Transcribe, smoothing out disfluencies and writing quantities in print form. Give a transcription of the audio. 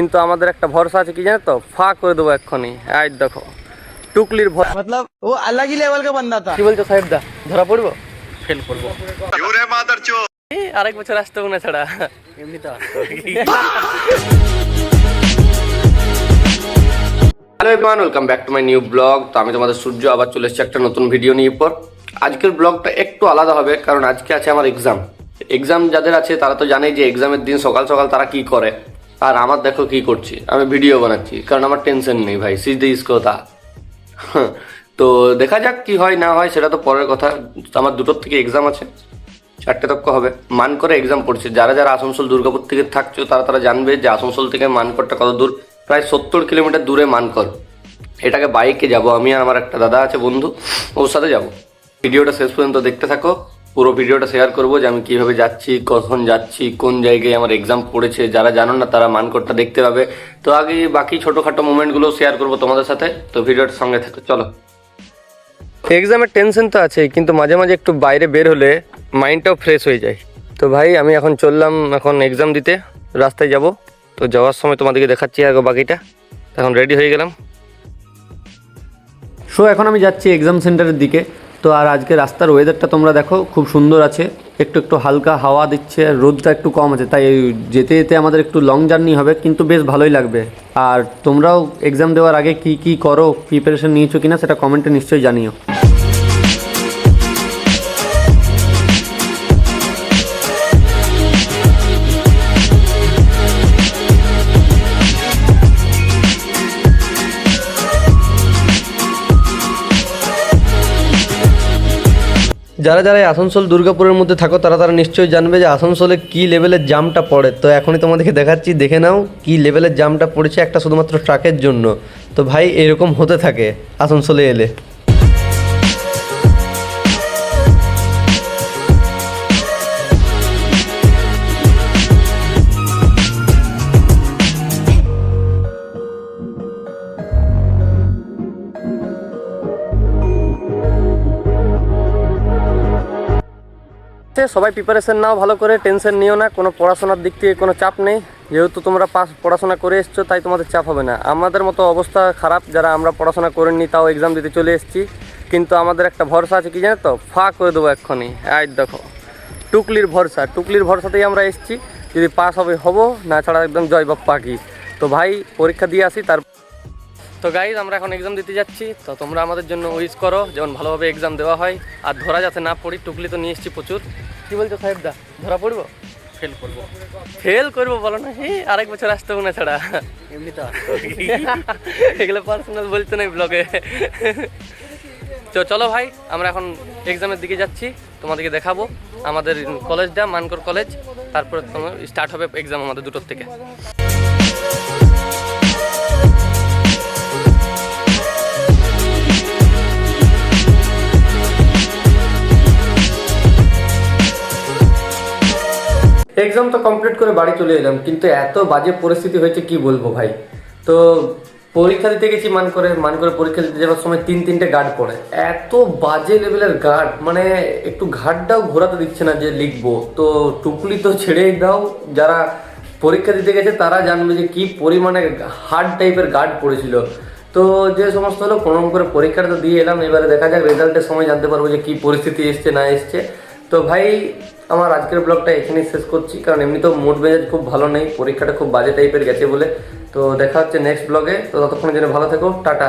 কিন্তু আমাদের একটা ভরসা আছে, কি জানো তো, ফাঁক করে দেবো এক্ষুনি। এই দেখো টুকলির ভরসা, मतलब वो अलग ही लेवल का बंदा था। কি বলছো সাহেব দা? ধরা পড়বো? ফেল করবো? আরেক বছর আসতে হবে না ছাড়া, এমনি তো hello everyone, welcome back to my new blog. তো আমি তোমাদের সূর্য আবার চলে এসেছি একটা নতুন ভিডিও নিয়ে। পর আজকের ব্লগটা একটু আলাদা হবে, কারণ আজকে আছে আমার এক্সাম যাদের আছে তারা তো জানেই যে এক্সামের দিন সকাল সকাল তারা কি করে। আর আমার দেখো কি করছি, আমি ভিডিও বানাচ্ছি, কারণ আমার টেনশন নেই ভাই, সিজ দিস কথা। তো দেখা যাক কি হয় না হয়, সেটা তো পরের কথা। আমার দুটোর থেকে এক্সাম আছে, 4টে তক হবে। মানকরে এক্সাম পড়ছে। যারা যারা আসানসোল দুর্গাপুর থেকে থাকছো তারা জানবে যে আসানসোল থেকে মানকরটা কত দূর। প্রায় 70 কিলোমিটার দূরে মানকর। এটাকে বাইকে যাব আমি, আর আমার একটা দাদা আছে বন্ধু, ওর সাথে যাব। ভিডিওটা শেষ পর্যন্ত দেখতে থাকো। পুরো ভিডিওটা শেয়ার করবো যে আমি কীভাবে যাচ্ছি, কখন যাচ্ছি, কোন জায়গায় আমার এক্সাম পড়েছে। যারা জানো না তারা মানকরটা দেখতে পাবে। তো আগে বাকি ছোটোখাটো মোমেন্টগুলো শেয়ার করবো তোমাদের সাথে। তো ভিডিওটার সঙ্গে থাকো, চলো। এক্সামের টেনশন তো আছে, কিন্তু মাঝে মাঝে একটু বাইরে বের হলে মাইন্ডটাও ফ্রেশ হয়ে যায়। তো ভাই আমি এখন চললাম এখন এক্সাম দিতে, রাস্তায় যাব। তো যাওয়ার সময় তোমাদেরকে দেখাচ্ছি আগে বাকিটা। এখন রেডি হয়ে গেলাম। এখন আমি যাচ্ছি এক্সাম সেন্টারের দিকে। তো আর আজকে রাস্তার ওয়েদারটা তোমরা দেখো, খুব সুন্দর আছে। একটু একটু হালকা হাওয়া দিচ্ছে, রোদটা একটু কম আছে, তাই যেতে যেতে আমাদের একটু লং জার্নি হবে, কিন্তু বেশ ভালোই লাগবে। আর তোমরাও এক্সাম দেওয়ার আগে কি কি করো, প্রিপারেশন নিয়েছো কিনা সেটা কমেন্টে নিশ্চয়ই জানিও। যারা যারা আসানসোল দুর্গাপুরের মধ্যে থাকো তারা নিশ্চয়ই জানবে যে আসানসোলে কী লেভেলের জামটা পড়ে। তো এখনই তোমাদেরকে দেখাচ্ছি, দেখে নাও কী লেভেলের জামটা পড়েছে একটা শুধুমাত্র ট্রাকের জন্য। তো ভাই এরকম হতে থাকে আসানসোলে এলে। সবাই প্রিপারেশন নাও ভালো করে, টেনশন নিও না, কোনো পড়াশোনার দিক থেকে কোনো চাপ নেই। যেহেতু তোমরা পড়াশোনা করে এসছো তাই তোমাদের চাপ হবে না। আমাদের মতো অবস্থা খারাপ যারা আমরা পড়াশোনা করিনি, তাও এক্সাম দিতে চলে এসেছি। কিন্তু আমাদের একটা ভরসা আছে, কি জানো তো, ফাঁক করে দেবো এক্ষুনি। এই দেখো টুকলির ভরসাতেই আমরা এসেছি। যদি পাস হবো, না ছাড়া একদম জয় বাপ্পা কি। তো ভাই পরীক্ষা দিয়ে আসি তার। তো গাইজ আমরা এখন এক্সাম দিতে যাচ্ছি। তো তোমরা আমাদের জন্য উইশ করো, যেমন ভালোভাবে এক্সাম দেওয়া হয়। আর ধরা যাতে না পড়ি, টুকলি তো নিয়ে এসেছি প্রচুর। কী বলছো সাহেব দা? ধরা পড়বো? ফেল করবো বলো না, আরেক বছর আসতে হবে না ছাড়া, এমনি তো এগুলো পার্সোনাল বলতে নেই ব্লগে। তো চলো ভাই, আমরা এখন এক্সামের দিকে যাচ্ছি, তোমাদেরকে দেখাবো আমাদের কলেজটা, মানকর কলেজ। তারপরে তোমার স্টার্ট হবে এক্সাম আমাদের 2টোর থেকে। এক্সাম তো কমপ্লিট করে বাড়ি চলে এলাম, কিন্তু এত বাজে পরিস্থিতি হয়েছে কি বলবো ভাই। তো পরীক্ষা দিতে গেছি মানকরে পরীক্ষা দিতে যাওয়ার সময় 3-3টে গার্ড পড়ে। এত বাজে লেভেলের গার্ড, মানে একটু ঘাটটাও ঘোরাতে দিচ্ছে না যে লিখবো। তো টুকলি তো ছেড়েই দাও, যারা পরীক্ষা দিতে গেছে তারা জানবে যে কি পরিমাণে হার্ড টাইপের গার্ড পড়েছিল। তো যে সমস্ত হলো কোনোরকম করে পরীক্ষাটা তো দিয়ে এলাম। এবারে দেখা যাক রেজাল্টের সময় জানতে পারবো যে কী পরিস্থিতি এসছে না এসছে। তো ভাই আমার আজকের ব্লগটা এখানেই শেষ করছি, কারণ এমনিতেও মুড মেজাজ খুব ভালো নেই, পরীক্ষাটা খুব বাজে টাইপের গেছে বলে। তো দেখা হচ্ছে নেক্সট ব্লগে। তো ততক্ষণের জন্য ভালো থেকো, টাটা।